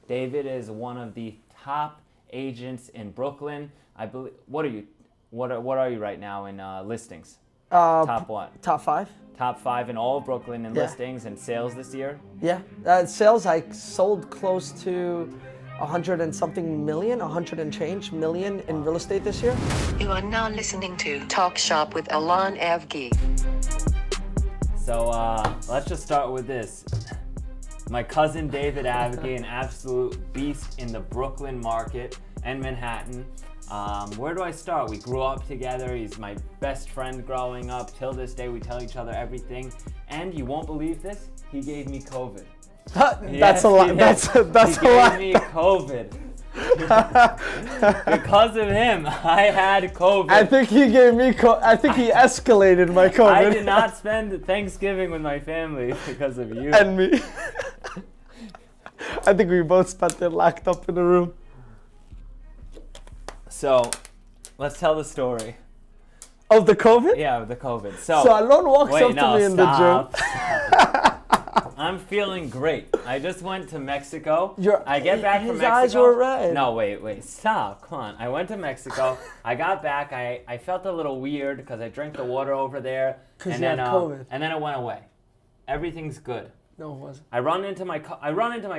David is one of the top agents in Brooklyn. I believe. What are you? What are you right now in listings? Top what? Top 5. Top 5 in all of Brooklyn in listings and sales this year? Yeah. Sales, I sold close to 100 and something million, 100 and change million in real estate this year. You are now listening to Talk Shop with Allon Avgi. So let's just start with this. My cousin David Avgi, an absolute beast in the Brooklyn market and Manhattan. Where do I start? We grew up together. He's my best friend growing up. Till this day, we tell each other everything. And you won't believe this, he gave me COVID. That's a lot. That's a lot. He gave me COVID. Because of him, I had COVID. I think he gave me I think he escalated my COVID. I did not spend Thanksgiving with my family because of you. And me. I think we both spent it locked up in a room. So, let's tell the story. Of the COVID? Yeah, the COVID. So Allon walks up to me in the gym. I'm feeling great. I just went to Mexico. I get back from his Mexico. eyes were red. No, wait, stop. Come on. I went to Mexico. I got back. I felt a little weird because I drank the water over there. Because you had COVID. And then it went away. Everything's good. No, it wasn't. I run into my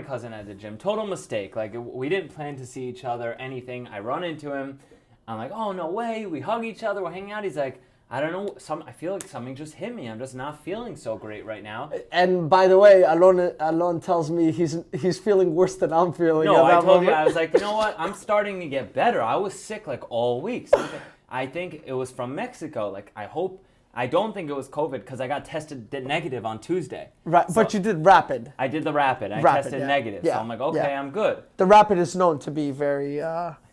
cousin at the gym. Total mistake. Like we didn't plan to see each other, anything. I run into him. I'm like, oh no way. We hug each other. We're hanging out. He's like, I don't know. I feel like something just hit me. I'm just not feeling so great right now. And by the way, Allon tells me he's feeling worse than I'm feeling. No, I told you. I was like, you know what? I'm starting to get better. I was sick like all week. So I think it was from Mexico. Like I don't think it was COVID because I got tested negative on Tuesday. Right, so but you did rapid. I did the rapid. I tested negative. Yeah. So I'm like, okay, I'm good. The rapid is known to be very...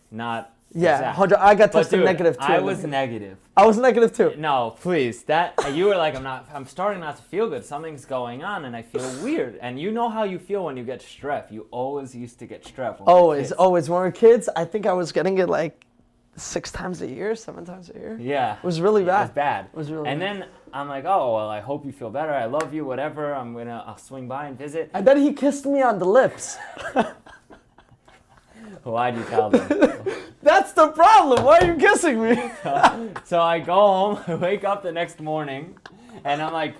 Not... Yeah, exact. I got tested negative too. I was negative. I was negative too. No, please. You were like, I'm starting not to feel good. Something's going on and I feel weird. And you know how you feel when you get strep. You always used to get strep. Always. When we were kids, I think I was getting it like 6 times a year, 7 times a year. Yeah. It was really bad. It was bad. It was really bad. bad. Then I'm like, oh, well, I hope you feel better. I love you, whatever. I'll swing by and visit. I bet he kissed me on the lips. Why'd you tell them? That's the problem. Why are you kissing me? So I go home, I wake up the next morning, and I'm like,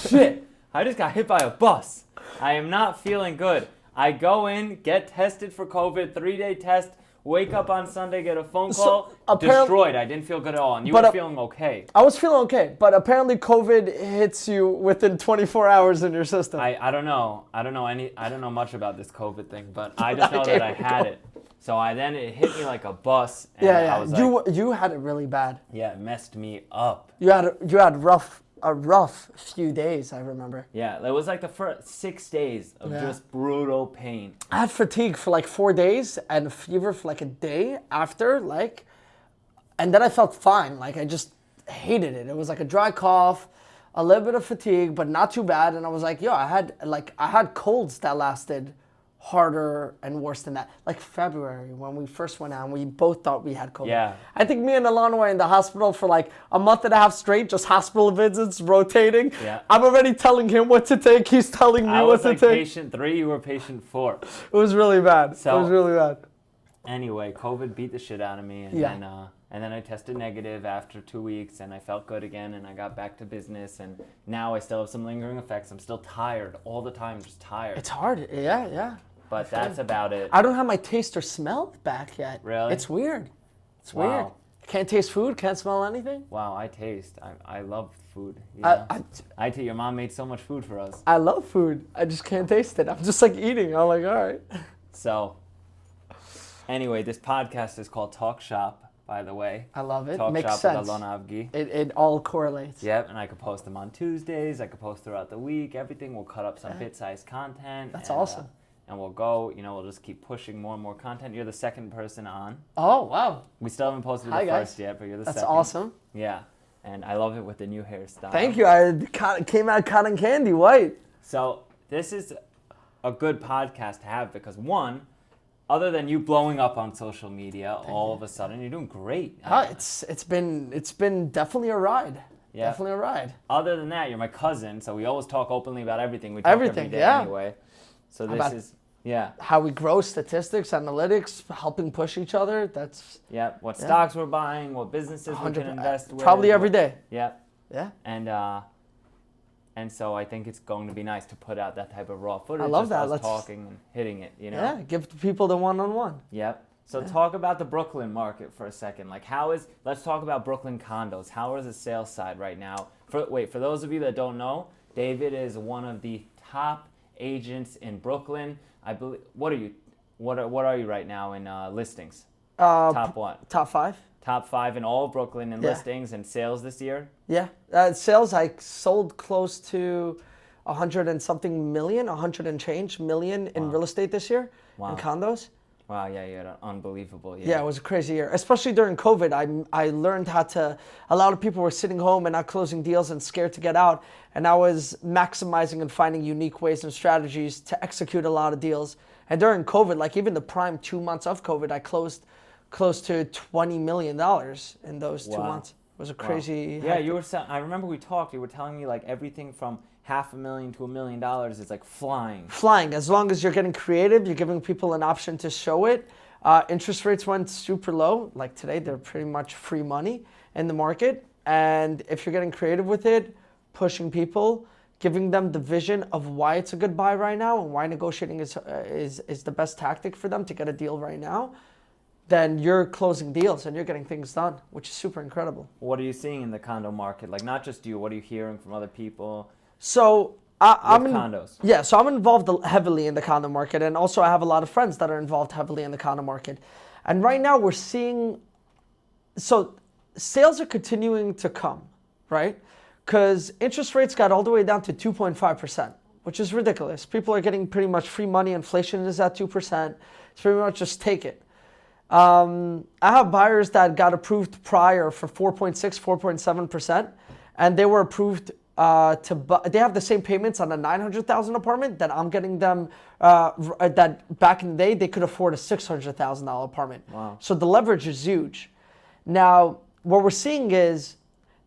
shit, I just got hit by a bus. I am not feeling good. I go in, get tested for COVID, 3-day test, wake up on Sunday, get a phone call, destroyed. I didn't feel good at all, and you were feeling okay. I was feeling okay, but apparently COVID hits you within 24 hours in your system. I don't know. I don't know much about this COVID thing, but I just know that I had it. So then it hit me like a bus. And I was like, you had it really bad. Yeah, it messed me up. You had a rough few days, I remember. Yeah, it was like the first 6 days of just brutal pain. I had fatigue for like 4 days and fever for like a day after, and then I felt fine. Like I just hated it. It was like a dry cough, a little bit of fatigue, but not too bad. And I was like, yo, I had colds that lasted harder and worse than that. Like February when we first went out, we both thought we had COVID. Yeah. I think me and Allon were in the hospital for like a month and a half straight, just hospital visits, rotating. Yeah. I'm already telling him what to take. He's telling me what to take. I was like patient 3, you were patient 4. It was really bad. It was really bad. Anyway, COVID beat the shit out of me, and then I tested negative after 2 weeks, and I felt good again, and I got back to business, and now I still have some lingering effects. I'm still tired all the time, just tired. It's hard, yeah. But that's about it. I don't have my taste or smell back yet. Really? It's weird. It's weird. Can't taste food, can't smell anything. Wow, I taste. I love food. Your mom made so much food for us. I love food. I just can't taste it. I'm just like eating. I'm like, all right. So, anyway, this podcast is called Talk Shop, by the way. I love it. Talk Makes Shop sense. with Allon Avgi. It all correlates. Yep, and I could post them on Tuesdays. I could post throughout the week. Everything. We'll cut up some bit-sized content. That's awesome. And we'll go, we'll just keep pushing more and more content. You're the second person on. Oh, wow. We still haven't posted the first yet, but you're the second. That's awesome. Yeah, and I love it with the new hairstyle. Thank you. I came out cotton candy white. So this is a good podcast to have because one, other than you blowing up on social media, all of a sudden you're doing great. It's been definitely a ride. Yeah. Definitely a ride. Other than that, you're my cousin, so we always talk openly about everything. We talk every day anyway. So this is Yeah. how we grow, statistics, analytics, helping push each other. That's Yeah. What stocks we're buying, what businesses we 100 can invest with. probably every day. Yeah. Yeah. And so I think it's going to be nice to put out that type of raw footage. I love just that. us Let's talking and hitting it, you know? Yeah, give the people the one-on-one. Yep. So talk about the Brooklyn market for a second. Like let's talk about Brooklyn condos. How is the sales side right now? For those of you that don't know, David is one of the top agents in Brooklyn. I believe, what are you right now in listings? Top what? Top 5. Top 5 in all of Brooklyn in Yeah. listings and sales this year? Yeah. Sales, I sold close to 100 and something million, 100 and change million in real estate this year in condos. Wow, yeah, you had an unbelievable year. Yeah, it was a crazy year, especially during COVID. I learned how to, a lot of people were sitting home and not closing deals and scared to get out. And I was maximizing and finding unique ways and strategies to execute a lot of deals. And during COVID, like even the prime 2 months of COVID, I closed close to $20 million in those 2 months. It was a crazy. Yeah, I remember we talked, you were telling me like everything from $500,000 to $1 million is like flying. Flying, as long as you're getting creative, you're giving people an option to show it. Interest rates went super low. Like today, they're pretty much free money in the market. And if you're getting creative with it, pushing people, giving them the vision of why it's a good buy right now and why negotiating is the best tactic for them to get a deal right now, then you're closing deals and you're getting things done, which is super incredible. What are you seeing in the condo market? Like not just you, what are you hearing from other people? So I'm condos. Yeah, so I'm involved heavily in the condo market, and also I have a lot of friends that are involved heavily in the condo market. And right now we're seeing, so sales are continuing to come, right? Because interest rates got all the way down to 2.5%, which is ridiculous. People are getting pretty much free money. Inflation is at 2%. It's pretty much just take it. I have buyers that got approved prior for 4.6, 4.7%, and they were approved to buy. They have the same payments on a $900,000 apartment that I'm getting them. That back in the day they could afford a $600,000 apartment. Wow. So the leverage is huge. Now what we're seeing is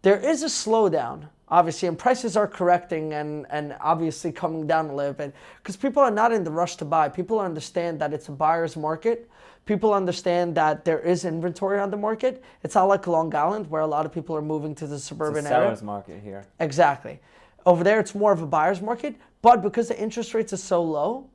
there is a slowdown, obviously, and prices are correcting and obviously coming down a little bit because people are not in the rush to buy. People understand that it's a buyer's market. People understand that there is inventory on the market. It's not like Long Island where a lot of people are moving to the suburban it's a area. seller's market here. Exactly. Over there, it's more of a buyer's market. But because the interest rates are so low,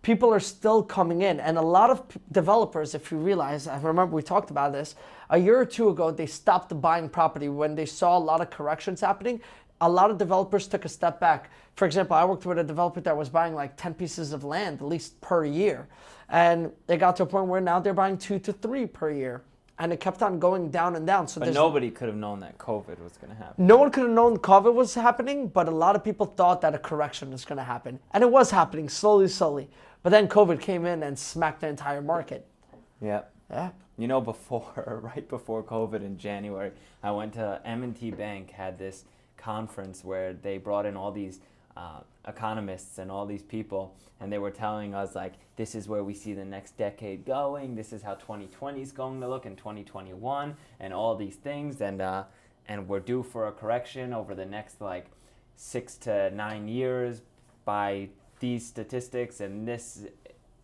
people are still coming in. And a lot of developers, if you realize, I remember we talked about this, a year or two ago, they stopped buying property when they saw a lot of corrections happening. A lot of developers took a step back. For example, I worked with a developer that was buying like 10 pieces of land, at least per year. And it got to a point where now they're buying 2 to 3 per year. And it kept on going down and down. So but nobody could have known that COVID was going to happen. No one could have known COVID was happening, but a lot of people thought that a correction was going to happen. And it was happening slowly, slowly. But then COVID came in and smacked the entire market. Yeah. Yeah. You know, right before COVID in January, I went to M&T Bank, had this conference where they brought in all these economists and all these people, and they were telling us like, this is where we see the next decade going, this is how 2020 is going to look, and 2021, and all these things, and we're due for a correction over the next like 6 to 9 years by these statistics, and this,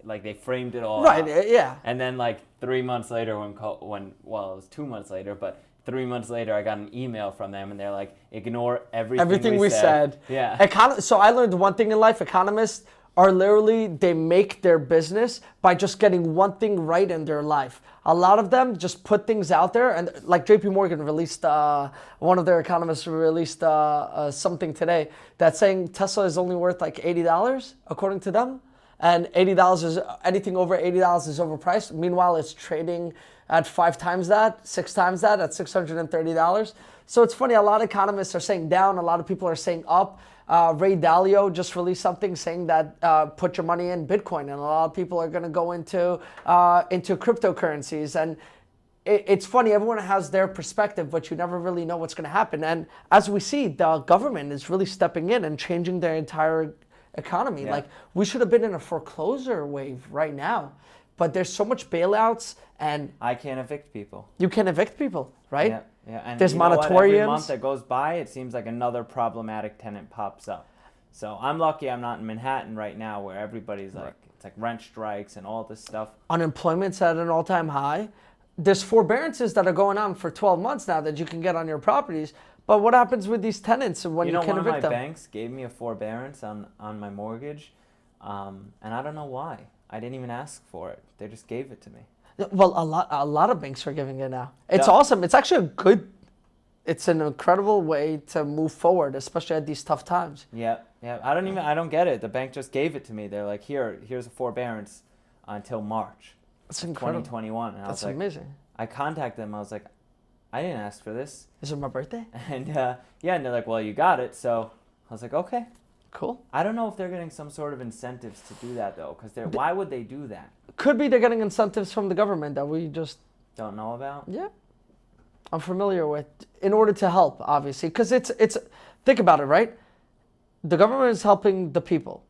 like they framed it all Right, out. yeah. And then like 3 months later well, it was 2 months later, but 3 months later, I got an email from them, and they're like, ignore everything we said. Yeah. So I learned one thing in life. Economists are literally, they make their business by just getting one thing right in their life. A lot of them just put things out there, and like JP Morgan released, one of their economists released something today that's saying Tesla is only worth like $80, according to them. And $80 is, anything over $80 is overpriced. Meanwhile, it's trading at 5 times that, 6 times that, at $630. So it's funny, a lot of economists are saying down, a lot of people are saying up. Ray Dalio just released something saying that put your money in Bitcoin, and a lot of people are going to go into cryptocurrencies. And it's funny, everyone has their perspective, but you never really know what's going to happen. And as we see, the government is really stepping in and changing their entire economy. Yeah. Like, we should have been in a foreclosure wave right now, but there's so much bailouts, and I can't evict people. you can evict people, right? Yeah, yeah. And there's you know what? Every moratoriums. month that goes by, it seems like another problematic tenant pops up. So I'm lucky I'm not in Manhattan right now, where everybody's like, It's like rent strikes and all this stuff. Unemployment's at an all-time high. There's forbearances that are going on for 12 months now that you can get on your properties. But what happens with these tenants when you, You know, can one of my evict them? banks gave me a forbearance on my mortgage, and I don't know why. I didn't even ask for it. They just gave it to me. Well, a lot of banks are giving it now. It's Yeah. awesome. It's actually it's an incredible way to move forward, especially at these tough times. Yeah. I don't get it. The bank just gave it to me. They're like, here's a forbearance until March It's incredible. 2021. And I That's was like, amazing. I contacted them. I was like, I didn't ask for this. Is it my birthday? And and they're like, well, you got it. So I was like, okay. Cool. I don't know if they're getting some sort of incentives to do that though, because why would they do that? Could be they're getting incentives from the government that we just, Don't know about. yeah, I'm familiar with, in order to help, obviously. Because it's, think about it, right? The government is helping the people.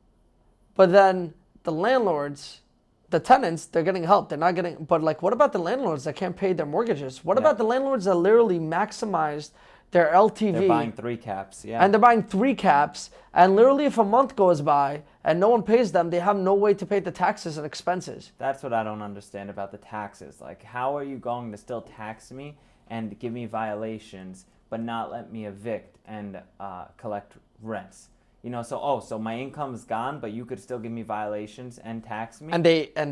But then the landlords, the tenants, they're getting help. They're not getting, but like, what about the landlords that can't pay their mortgages? What Yeah. about the landlords that literally maximized their LTV? They're buying 3 caps. Yeah. And they're buying 3 caps, and literally if a month goes by and no one pays them, they have no way to pay the taxes and expenses. That's what I don't understand about the taxes. Like, how are you going to still tax me and give me violations, but not let me evict and collect rents? You know, so my income's gone, but you could still give me violations and tax me. And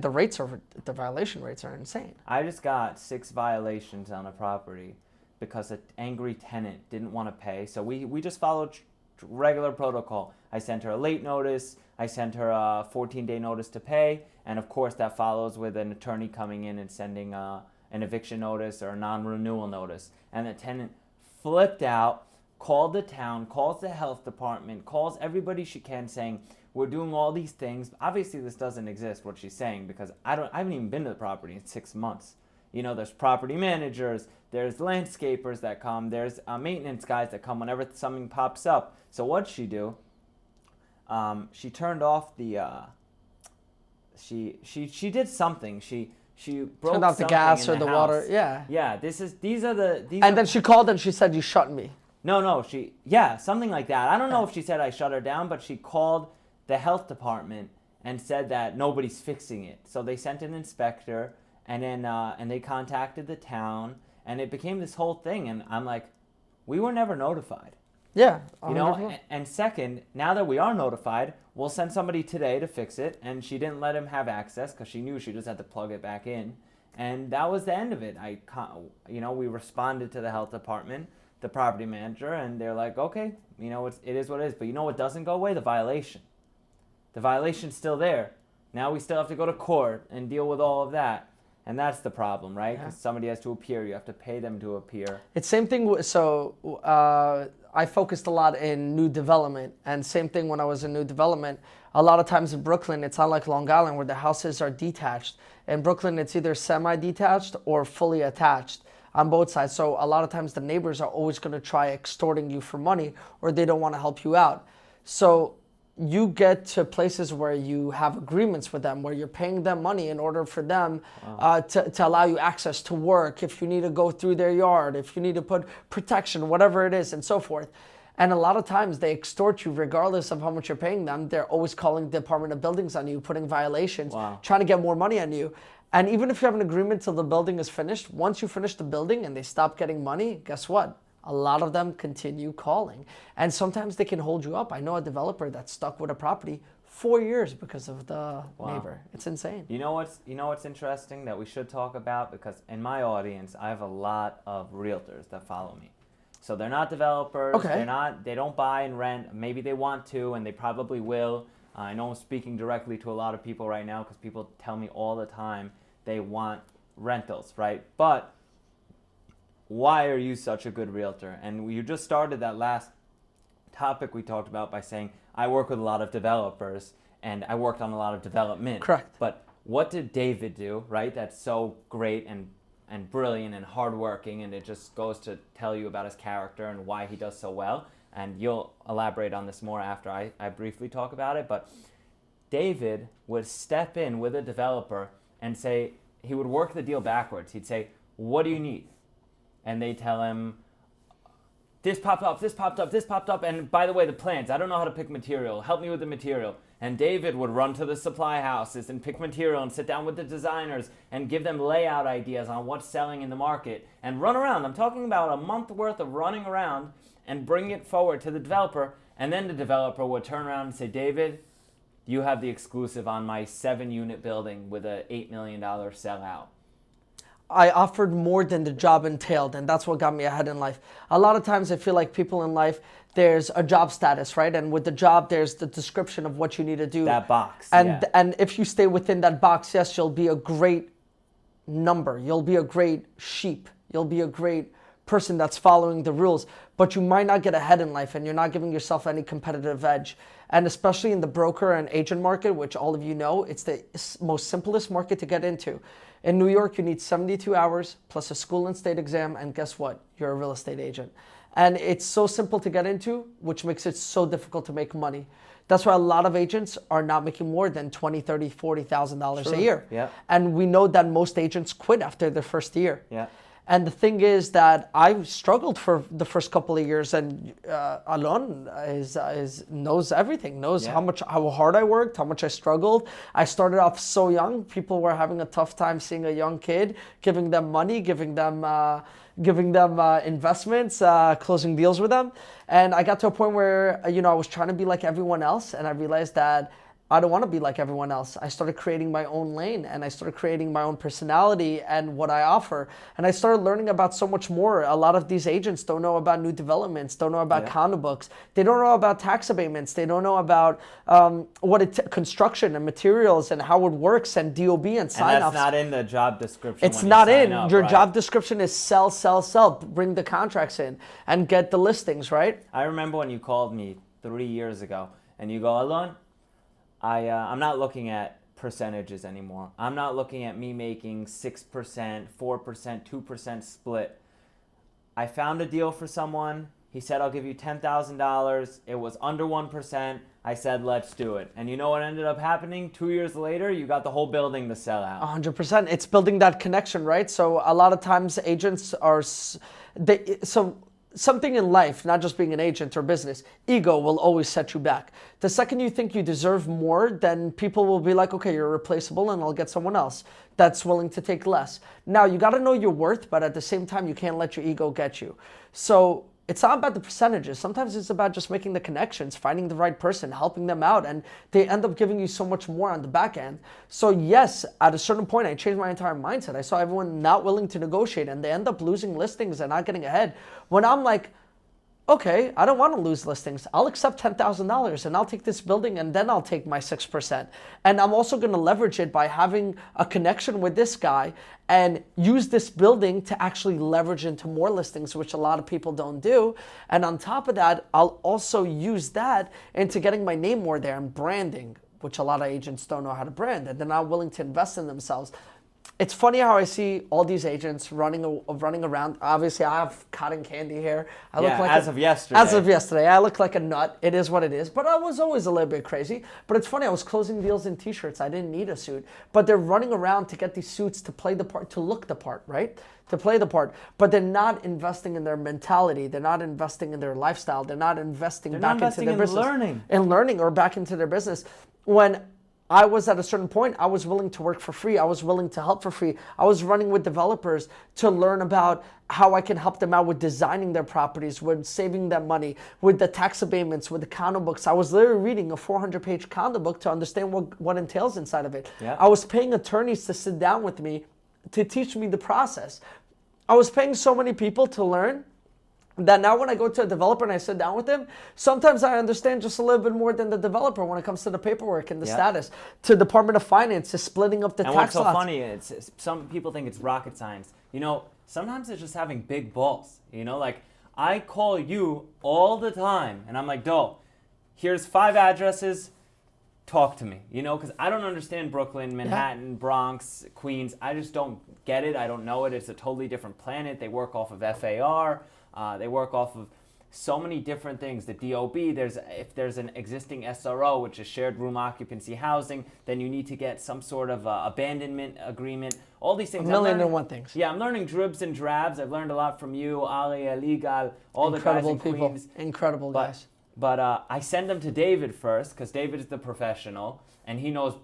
the violation rates are insane. I just got 6 violations on a property because an angry tenant didn't want to pay. So we just followed regular protocol. I sent her a late notice. I sent her a 14-day notice to pay. And of course, that follows with an attorney coming in and sending an eviction notice or a non-renewal notice. And the tenant flipped out, called the town, calls the health department, calls everybody she can, saying, we're doing all these things. Obviously, this doesn't exist, what she's saying, because I haven't even been to the property in 6 months. You know, there's property managers, there's landscapers that come, there's maintenance guys that come whenever something pops up. So what'd she do? She turned off the, she did something. She broke Turned off the something gas in or the house. water. Yeah. Yeah, these are. And then she called and she said, you shut me. No, something like that. I don't know if she said I shut her down, but she called the health department and said that nobody's fixing it. So they sent an inspector, and then and they contacted the town, and it became this whole thing. And I'm like, we were never notified. Yeah. You know, 100%. and second, now that we are notified, we'll send somebody today to fix it. And she didn't let him have access because she knew she just had to plug it back in. And that was the end of it. We responded to the health department, the property manager, and they're like, okay, it is what it is. But you know what doesn't go away? The violation. The violation's still there. Now we still have to go to court and deal with all of that. And that's the problem, right? Because somebody has to appear. You have to pay them to appear. It's same thing. So I focused a lot in new development, and same thing when I was in new development. A lot of times in Brooklyn, it's not like Long Island where the houses are detached. In Brooklyn, it's either semi-detached or fully attached on both sides. So a lot of times the neighbors are always going to try extorting you for money, or they don't want to help you out. So you get to places where you have agreements with them, where you're paying them money in order for them to allow you access to work, if you need to go through their yard, if you need to put protection, whatever it is, and so forth. And a lot of times they extort you regardless of how much you're paying them. They're always calling the Department of Buildings on you, putting violations, trying to get more money on you. And even if you have an agreement till the building is finished, once you finish the building and they stop getting money, guess what? A lot of them continue calling. And sometimes they can hold you up. I know a developer that's stuck with a property 4 years because of the neighbor. It's insane. You know what's interesting that we should talk about? Because in my audience, I have a lot of realtors that follow me. So they're not developers. Okay. They don't buy and rent. Maybe they want to, and they probably will. I know I'm speaking directly to a lot of people right now because people tell me all the time they want rentals, right? But why are you such a good realtor? And you just started that last topic we talked about by saying, I work with a lot of developers and I worked on a lot of development. Correct. But what did David do, right? That's so great and brilliant and hardworking, and it just goes to tell you about his character and why he does so well. And you'll elaborate on this more after I briefly talk about it. But David would step in with a developer and say, he would work the deal backwards. He'd say, what do you need? And they tell him, this popped up, this popped up, this popped up, and by the way, the plans, I don't know how to pick material. Help me with the material. And David would run to the supply houses and pick material and sit down with the designers and give them layout ideas on what's selling in the market and run around. I'm talking about a month worth of running around and bring it forward to the developer. And then the developer would turn around and say, David, you have the exclusive on my 7-unit building with a $8 million sellout. I offered more than the job entailed, and that's what got me ahead in life. A lot of times I feel like people in life, there's a job status, right? And with the job, there's the description of what you need to do. That box, And if you stay within that box, yes, you'll be a great number. You'll be a great sheep. You'll be a great person that's following the rules, but you might not get ahead in life and you're not giving yourself any competitive edge. And especially in the broker and agent market, which all of you know, it's the most simplest market to get into. In New York, you need 72 hours plus a school and state exam, and guess what? You're a real estate agent. And it's so simple to get into, which makes it so difficult to make money. That's why a lot of agents are not making more than $20,000, $30,000, $40,000 a year. Yeah. And we know that most agents quit after their first year. Yeah. And the thing is that I struggled for the first couple of years, and Allon knows everything, knows how hard I worked, how much I struggled. I started off so young. People were having a tough time seeing a young kid, giving them money, giving them investments, closing deals with them. And I got to a point where, I was trying to be like everyone else, and I realized that I don't want to be like everyone else. I started creating my own lane, and I started creating my own personality and what I offer. And I started learning about so much more. A lot of these agents don't know about new developments, don't know about condo books. They don't know about tax abatements. They don't know about construction and materials and how it works and DOB and sign-offs. And that's not in the job description. It's not in. Your job description is sell, sell, sell. Bring the contracts in and get the listings, right? I remember when you called me 3 years ago and you go, Allon, I'm not looking at percentages anymore. I'm not looking at me making 6%, 4%, 2% split. I found a deal for someone. He said, I'll give you $10,000. It was under 1%. I said, let's do it. And you know what ended up happening? 2 years later, you got the whole building to sell out. 100%. It's building that connection, right? So a lot of times agents are... Something in life, not just being an agent or business, ego will always set you back. The second you think you deserve more, then people will be like, okay, you're replaceable and I'll get someone else that's willing to take less. Now, you got to know your worth, but at the same time, you can't let your ego get you. So it's not about the percentages. Sometimes it's about just making the connections, finding the right person, helping them out, and they end up giving you so much more on the back end. So yes, at a certain point, I changed my entire mindset. I saw everyone not willing to negotiate, and they end up losing listings and not getting ahead. When I'm like, okay, I don't want to lose listings. I'll accept $10,000 and I'll take this building and then I'll take my 6%. And I'm also going to leverage it by having a connection with this guy and use this building to actually leverage into more listings, which a lot of people don't do. And on top of that, I'll also use that into getting my name more there and branding, which a lot of agents don't know how to brand, and they're not willing to invest in themselves. It's funny how I see all these agents running around. Obviously, I have cotton candy hair. I look like as of yesterday, I look like a nut. It is what it is. But I was always a little bit crazy. But it's funny, I was closing deals in t-shirts. I didn't need a suit. But they're running around to get these suits to play the part, to look the part, right? To play the part. But they're not investing in their mentality. They're not investing in their lifestyle. They're not investing back into their business. In learning or back into their business. When I was at a certain point, I was willing to work for free. I was willing to help for free. I was running with developers to learn about how I can help them out with designing their properties, with saving them money, with the tax abatements, with the condo books. I was literally reading a 400-page condo book to understand what entails inside of it. Yeah. I was paying attorneys to sit down with me to teach me the process. I was paying so many people to learn that now when I go to a developer and I sit down with him, sometimes I understand just a little bit more than the developer when it comes to the paperwork and the status, to Department of Finance, to splitting up the tax lots. And what's so funny, it's some people think it's rocket science. Sometimes it's just having big balls. Like I call you all the time and I'm like, Doe, here's 5 addresses, talk to me, because I don't understand Brooklyn, Manhattan, Bronx, Queens. I just don't get it. I don't know it. It's a totally different planet. They work off of FAR. They work off of so many different things. The DOB, if there's an existing SRO, which is shared room occupancy housing, then you need to get some sort of abandonment agreement. All these things. A million and one things. Yeah, I'm learning dribs and drabs. I've learned a lot from you, Ali, Aligal, all the guys in Queens. Incredible guys. But I send them to David first because David is the professional and he knows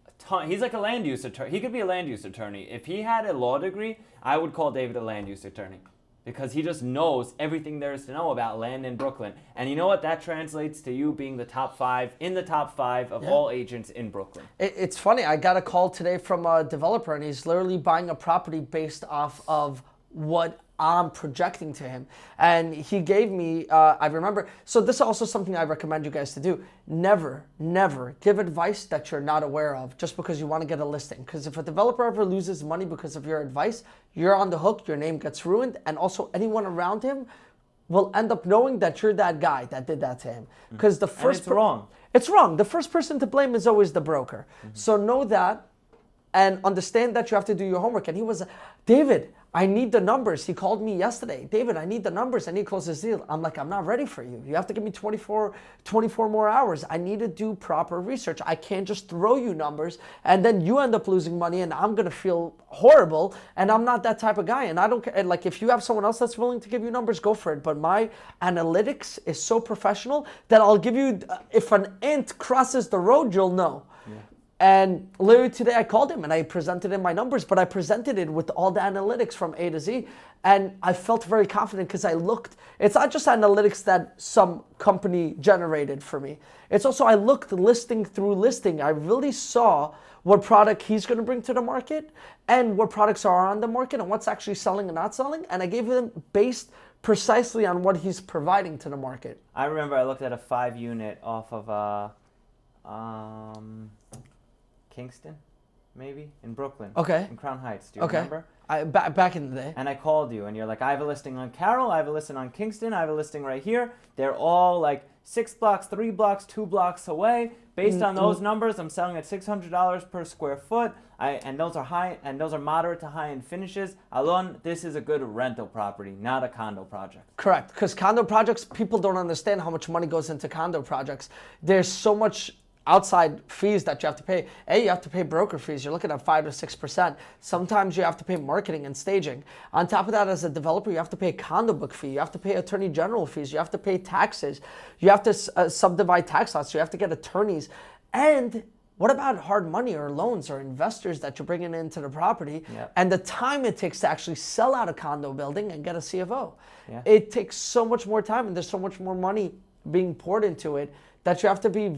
a ton. He's like a land use attorney. He could be a land use attorney. If he had a law degree, I would call David a land use attorney because he just knows everything there is to know about land in Brooklyn. And you know what? That translates to you being the top five of all agents in Brooklyn. It's funny. I got a call today from a developer, and he's literally buying a property based off of what I'm projecting to him. And he gave me, I remember, so this is also something I recommend you guys to do. Never give advice that you're not aware of just because you want to get a listing. Because if a developer ever loses money because of your advice, you're on the hook, your name gets ruined, and also anyone around him will end up knowing that you're that guy that did that to him. Because the first... And it's wrong. It's wrong. The first person to blame is always the broker. So know that and understand that you have to do your homework. And he was, David, I need the numbers. He called me yesterday. David, I need the numbers. I need to close this deal. I'm like, I'm not ready for you. You have to give me 24 more hours. I need to do proper research. I can't just throw you numbers and then you end up losing money and I'm going to feel horrible. And I'm not that type of guy. And I don't care. Like, if you have someone else that's willing to give you numbers, go for it. But my analytics is so professional that I'll give you, if an ant crosses the road, you'll know. Yeah. And literally today I called him and I presented him my numbers, but I presented it with all the analytics from A to Z. And I felt very confident because I looked, it's not just analytics that some company generated for me. It's also, I looked listing through listing. I really saw what product he's going to bring to the market and what products are on the market and what's actually selling and not selling. And I gave him based precisely on what he's providing to the market. I remember I looked at a 5-unit off of Kingston, maybe, in Brooklyn. Okay. In Crown Heights. Do you remember? Back in the day. And I called you, and you're like, I have a listing on Carroll, I have a listing on Kingston, I have a listing right here. They're all like 6 blocks, 3 blocks, 2 blocks away. Based on those numbers, I'm selling at $600 per square foot. And those are high, and those are moderate to high-end finishes. Allon, this is a good rental property, not a condo project. Correct, because condo projects, people don't understand how much money goes into condo projects. There's so much outside fees that you have to pay. You have to pay broker fees. You're looking at 5 to 6%. Sometimes you have to pay marketing and staging. On top of that, as a developer, you have to pay a condo book fee. You have to pay attorney general fees. You have to pay taxes. You have to subdivide tax lots. You have to get attorneys. And what about hard money or loans or investors that you're bringing into the property? Yep. And the time it takes to actually sell out a condo building and get a CFO. Yeah. It takes so much more time and there's so much more money being poured into it that you have to be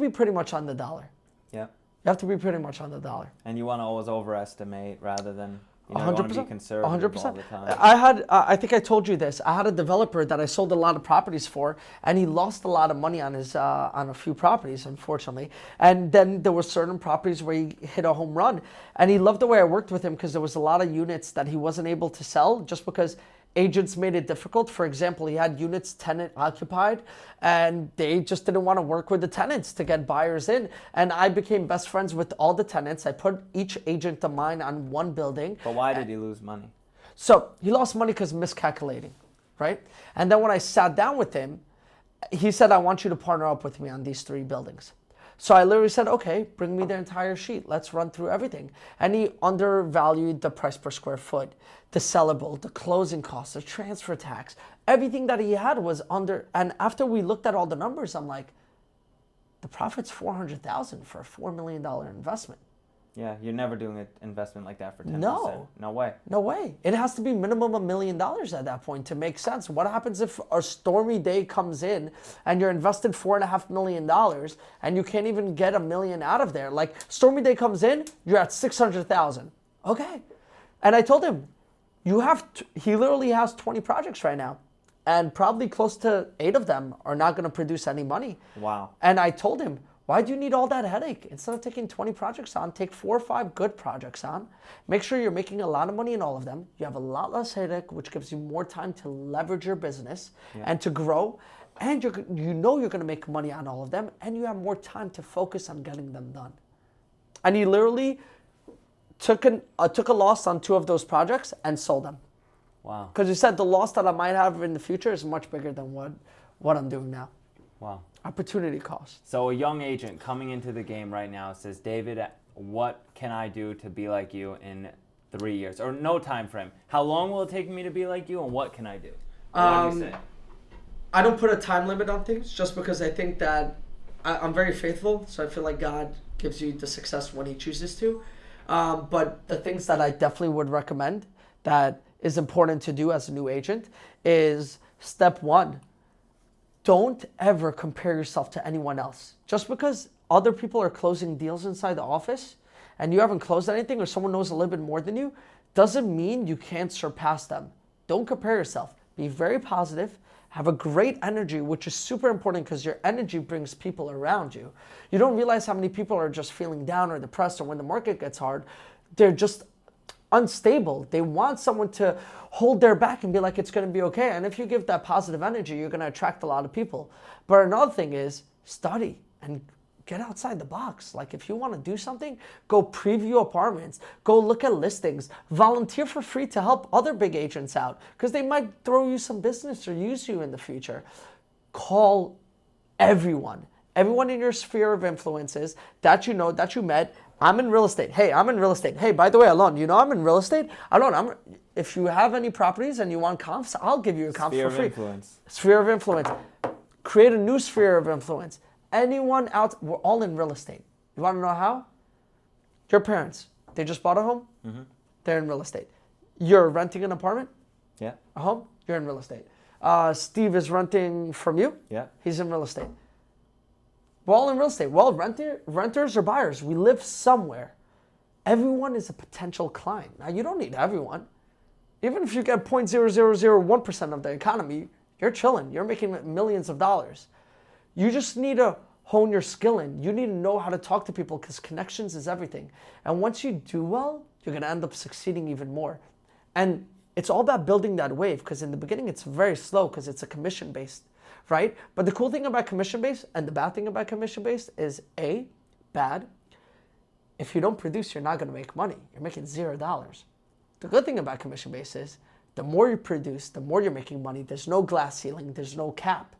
pretty much on the dollar. Yeah. You have to be pretty much on the dollar. And you want to always overestimate rather than, you want to be conservative 100%. All the time. I had, I think I told you this. I had a developer that I sold a lot of properties for, and he lost a lot of money on his on a few properties, unfortunately. And then there were certain properties where he hit a home run, and he loved the way I worked with him because there was a lot of units that he wasn't able to sell just because agents made it difficult. For example, he had units tenant occupied and they just didn't want to work with the tenants to get buyers in. And I became best friends with all the tenants. I put each agent of mine on one building. But why did he lose money? So he lost money because miscalculating, right? And then when I sat down with him, he said, I want you to partner up with me on these 3 buildings. So I literally said, okay, bring me the entire sheet. Let's run through everything. And he undervalued the price per square foot, the sellable, the closing costs, the transfer tax. Everything that he had was under. And after we looked at all the numbers, I'm like, the profit's $400,000 for a $4 million investment. Yeah, you're never doing an investment like that for 10%. No. No way. No way. It has to be minimum $1 million at that point to make sense. What happens if a stormy day comes in and you're invested $4.5 million and you can't even get $1 million out of there? Like, stormy day comes in, you're at 600,000. Okay. And I told him, he literally has 20 projects right now. And probably close to 8 of them are not going to produce any money. Wow. And I told him, why do you need all that headache? Instead of taking 20 projects on, take 4 or 5 good projects on. Make sure you're making a lot of money in all of them. You have a lot less headache, which gives you more time to leverage your business and to grow. And you know you're going to make money on all of them, and you have more time to focus on getting them done. And he literally took a loss on 2 of those projects and sold them. Wow. Because he said the loss that I might have in the future is much bigger than what I'm doing now. Wow. Opportunity cost. So a young agent coming into the game right now says, David, what can I do to be like you in 3 years? Or no time frame. How long will it take me to be like you, and what can I do? What do you say? I don't put a time limit on things just because I think that I'm very faithful. So I feel like God gives you the success when he chooses to. But the things that I definitely would recommend that is important to do as a new agent is step one, don't ever compare yourself to anyone else. Just because other people are closing deals inside the office and you haven't closed anything or someone knows a little bit more than you, doesn't mean you can't surpass them. Don't compare yourself. Be very positive. Have a great energy, which is super important because your energy brings people around you. You don't realize how many people are just feeling down or depressed, or when the market gets hard, they're just unstable. They want someone to hold their back and be like, it's going to be okay. And if you give that positive energy, you're going to attract a lot of people. But another thing is study and get outside the box. Like if you want to do something, go preview apartments, go look at listings, volunteer for free to help other big agents out because they might throw you some business or use you in the future. Call everyone in your sphere of influences that you know, that you met. I'm in real estate. Hey, I'm in real estate. Hey, by the way, Allon, you know I'm in real estate? Allon, if you have any properties and you want comps, I'll give you a comp for free. Sphere of influence. Create a new sphere of influence. Anyone out, we're all in real estate. You want to know how? Your parents, they just bought a home. Mm-hmm. They're in real estate. You're renting an apartment. Yeah. A home. You're in real estate. Steve is renting from you. Yeah. He's in real estate. We're all in real estate. Well, renters or buyers, we live somewhere. Everyone is a potential client. Now, you don't need everyone. Even if you get 0.0001% of the economy, you're chilling. You're making millions of dollars. You just need to hone your skill in. You need to know how to talk to people because connections is everything. And once you do well, you're going to end up succeeding even more. And it's all about building that wave because in the beginning, it's very slow because it's a commission-based, right? But the cool thing about commission-based and the bad thing about commission-based is A, bad. If you don't produce, you're not going to make money. You're making $0. The good thing about commission-based is the more you produce, the more you're making money. There's no glass ceiling. There's no cap.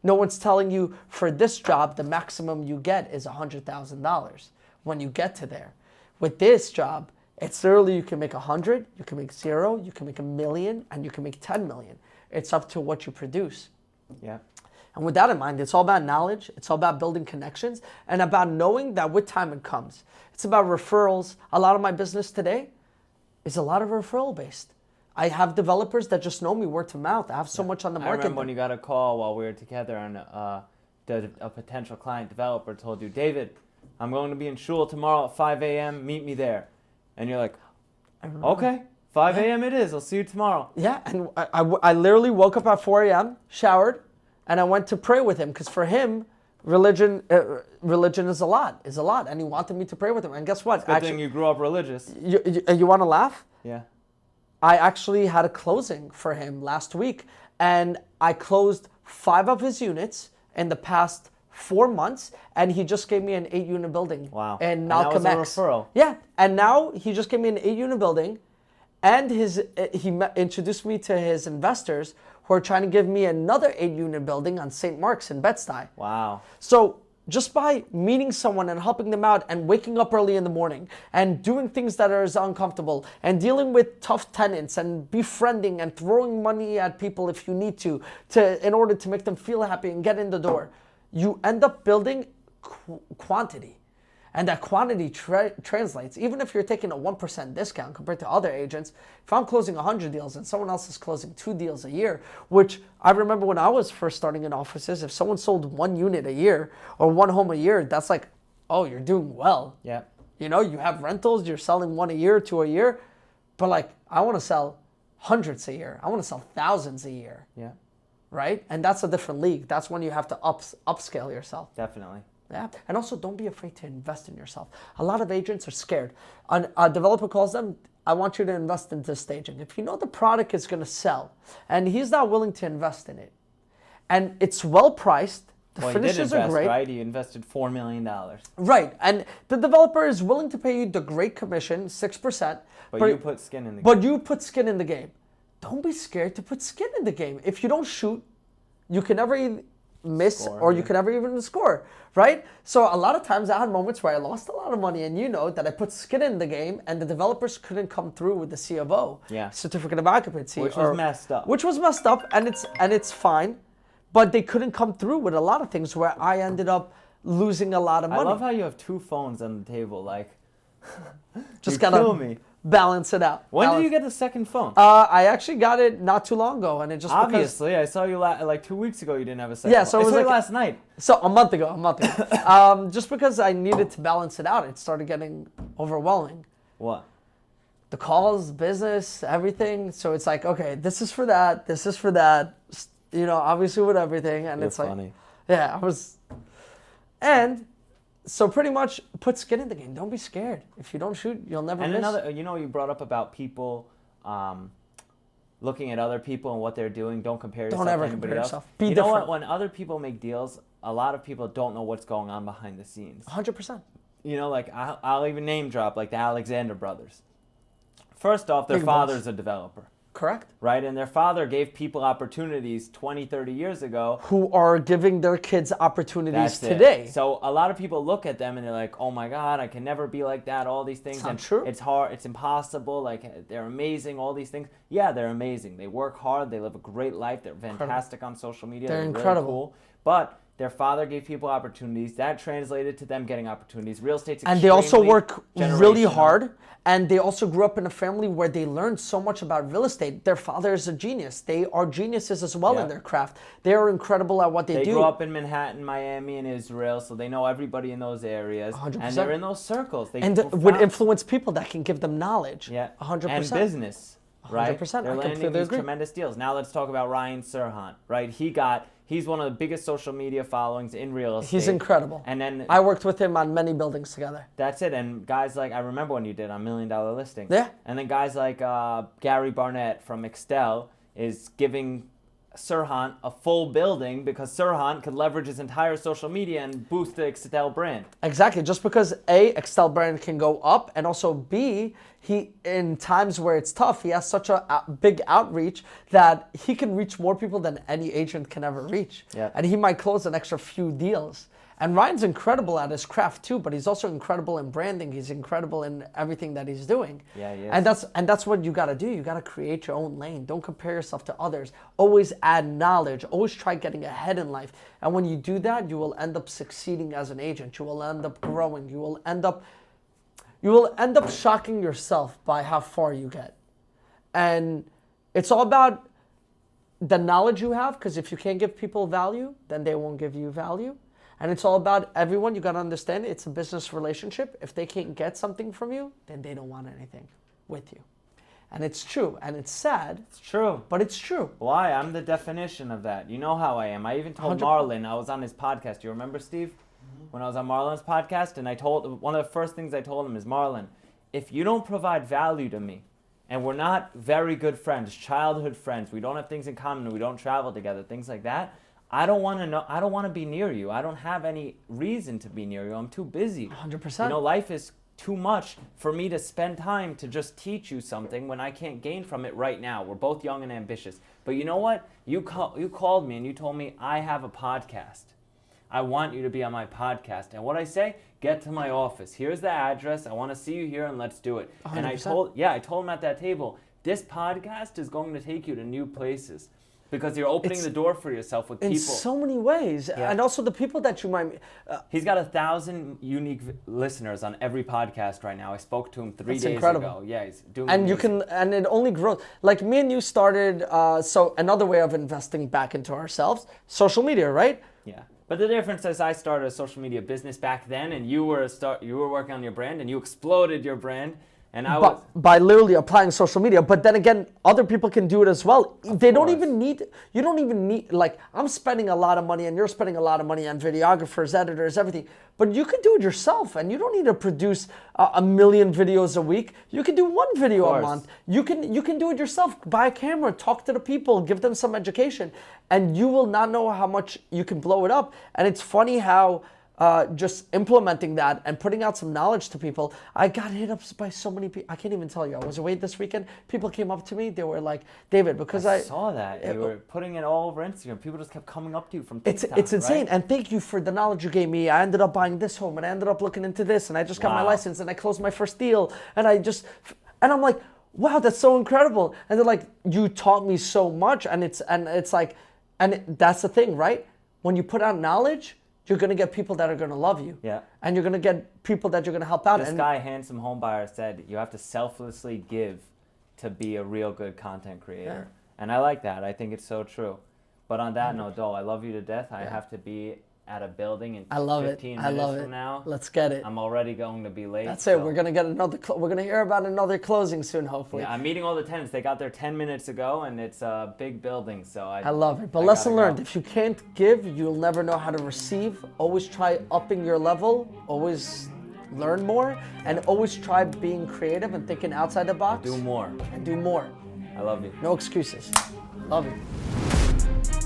No one's telling you for this job, the maximum you get is $100,000 when you get to there. With this job, it's literally you can make 100, you can make 0, you can make 1,000,000, and you can make 10 million. It's up to what you produce. Yeah. And with that in mind, it's all about knowledge. It's all about building connections and about knowing that with time it comes. It's about referrals. A lot of my business today is a lot of referral based. I have developers that just know me word to mouth. I have so much on the market. I remember when you got a call while we were together and a potential client developer told you, David, I'm going to be in Shul tomorrow at 5 a.m. Meet me there. And you're like, okay, 5 a.m. it is. I'll see you tomorrow. Yeah, and I literally woke up at 4 a.m., showered, and I went to pray with him because for him, religion is a lot, and he wanted me to pray with him. And guess what? It's a good thing you grew up religious. You want to laugh? Yeah. I actually had a closing for him last week, and I closed 5 of his units in the past 4 months, and he just gave me an 8-unit building. Wow. In Malcolm X. That was X. a referral. Yeah, and now he just gave me an 8-unit building, and introduced me to his investors who are trying to give me another 8-unit building on St. Mark's in Bed-Stuy. Wow. So just by meeting someone and helping them out and waking up early in the morning and doing things that are uncomfortable and dealing with tough tenants and befriending and throwing money at people if you need to in order to make them feel happy and get in the door, you end up building quantity. And that quantity translates. Even if you're taking a 1% discount compared to other agents, if I'm closing 100 deals and someone else is closing 2 deals a year, which I remember when I was first starting in offices, if someone sold 1 unit a year or 1 home a year, that's like, oh, you're doing well. Yeah. You know, you have rentals, you're selling 1 a year, 2 a year, but like, I want to sell hundreds a year. I want to sell thousands a year. Yeah. Right? And that's a different league. That's when you have to upscale yourself. Definitely. Yeah, and also don't be afraid to invest in yourself. A lot of agents are scared. A developer calls them, I want you to invest into staging. If you know the product is going to sell and he's not willing to invest in it, and it's well priced, the finishes are great. Right? He invested $4 million. Right, and the developer is willing to pay you the great commission, 6%. But you put skin in the game. But you put skin in the game. Don't be scared to put skin in the game. If you don't shoot, you can never miss or you could never even score, right? So a lot of times I had moments where I lost a lot of money, and you know that I put skin in the game and the developers couldn't come through with the C of O, certificate of occupancy, which was messed up. Which was messed up, and it's fine. but they couldn't come through with a lot of things where I ended up losing a lot of money. I love how you have 2 phones on the table. Like, Just you gotta kill me. balance it out. When did you get the second phone? I actually got it not too long ago, and it just Obviously, I saw you like 2 weeks ago. You didn't have a second. Yeah, so phone. it was I saw you like- last night. So a month ago. Just because I needed to balance it out, it started getting overwhelming. What? The calls, business, everything. So it's like, okay, this is for that, this is for that. You know, obviously with everything, and You're it's funny. like, yeah, and so pretty much put skin in the game. Don't be scared. If you don't shoot, you'll never And miss. another, you brought up about people looking at other people and what they're doing. Don't compare yourself Don't ever to anybody compare else. yourself. Be you know different. what? When other people make deals, a lot of people don't know what's going on behind the scenes. 100%. You know, like I'll even name drop like the Alexander brothers. First off, their Big boss. father's a developer, Correct. right? And their father gave people opportunities 20, 30 years ago. Who are giving their kids opportunities That's it. today. So a lot of people look at them and they're like, "Oh my God, I can never be like that." All these things. It's not and true. It's hard. It's impossible. Like they're amazing. All these things. Yeah, they're amazing. They work hard. They live a great life. They're fantastic on social media. They're really incredible. cool. But their father gave people opportunities. That translated to them getting opportunities. Real estate's And they also extremely work really generational. hard. And they also grew up in a family where they learned so much about real estate. Their father is a genius. They are geniuses as well Yeah. in their craft. They are incredible at what they They do. grew up in Manhattan, Miami, and Israel, so they know everybody in those areas. 100%. And they're in those circles. They and would influence people that can give them knowledge. Yeah, 100%. And business, right? 100%, They're I landing completely these agree. tremendous deals. Now let's talk about Ryan Serhant, right? He's one of the biggest social media followings in real estate. He's incredible. And then I worked with him on many buildings together. that's it. And guys like, I remember when you did on $1 Million Listing. Yeah. And then guys like Gary Barnett from Extel is giving Serhant a full building because Serhant could leverage his entire social media and boost the Extel brand. Exactly. Just because A, Excel brand can go up, and also B, he in times where it's tough, he has such a big outreach that he can reach more people than any agent can ever reach. Yeah. And he might close an extra few deals. And Ryan's incredible at his craft too, but he's also incredible in branding. He's incredible in everything that he's doing. Yeah, he is. And that's what you got to do. You got to create your own lane. Don't compare yourself to others. Always add knowledge. Always try getting ahead in life. And when you do that, you will end up succeeding as an agent. You will end up growing. You will end up shocking yourself by how far you get. And it's all about the knowledge you have, because if you can't give people value, then they won't give you value. And it's all about everyone. You got to understand it's a business relationship. If they can't get something from you, then they don't want anything with you. And it's true. And it's sad, It's true. but it's true. Why? I'm the definition of that. You know how I am. I even told 100 Marlon, I was on his podcast. You remember, Steve? When I was on Marlon's podcast, and one of the first things I told him is, Marlon, if you don't provide value to me, and we're not very good friends, childhood friends, we don't have things in common, we don't travel together, things like that, I don't want to know. I don't want to be near you. I don't have any reason to be near you. I'm too busy. 100%. You know, life is too much for me to spend time to just teach you something when I can't gain from it right now. We're both young and ambitious. But you know what? You called me and you told me I have a podcast. I want you to be on my podcast. And what I say, get to my office. Here's the address. I want to see you here and let's do it. And I 100%. told him at that table, this podcast is going to take you to new places. Because you're opening the door for yourself with In people. so many ways. Yeah. And also the people that you might... He's got 1,000 unique listeners on every podcast right now. I spoke to him 3 That's days incredible. ago. Yeah, he's doing and you amazing. can, and it only grows. Like me and you started, so another way of investing back into ourselves, social media, right? Yeah. But the difference is I started a social media business back then, and you were working on your brand, and you exploded your brand, and I was... By literally applying social media. But then again, other people can do it as well. They don't course. even need, you don't even need, like, I'm spending a lot of money and you're spending a lot of money on videographers, editors, everything. But you can do it yourself, and you don't need to produce a million videos a week. You can do one video a course. month. You can do it yourself. Buy a camera, talk to the people, give them some education, and you will not know how much you can blow it up. And it's funny how just implementing that and putting out some knowledge to people. I got hit up by so many people. I can't even tell you. I was away this weekend. People came up to me. They were like, David, because I saw that. You were putting it all over Instagram. People just kept coming up to you from TikTok, it's insane. right? And thank you for the knowledge you gave me. I ended up buying this home and I ended up looking into this and I just got my Wow. license and I closed my first deal and I'm like, wow, that's so incredible. And they're like, you taught me so much, and it's like, And that's the thing, right? When you put out knowledge, you're going to get people that are going to love you. Yeah. And you're going to get people that you're going to help out. This And guy, Handsome Homebuyer, said you have to selflessly give to be a real good content creator. And I like that. I think it's so true. But on that note, Dole, I love you to death. I have to be at a building in 15 minutes from now. Let's get it. I'm already going to be late. That's it. We're gonna get another. We're gonna hear about another closing soon, hopefully. Yeah, I'm meeting all the tenants. They got there 10 minutes ago, and it's a big building, so I love it. But I lesson gotta learned: go. if you can't give, you'll never know how to receive. Always try upping your level. Always learn more, and always try being creative and thinking outside the box. Do more. And do more. I love you. No excuses. Love you.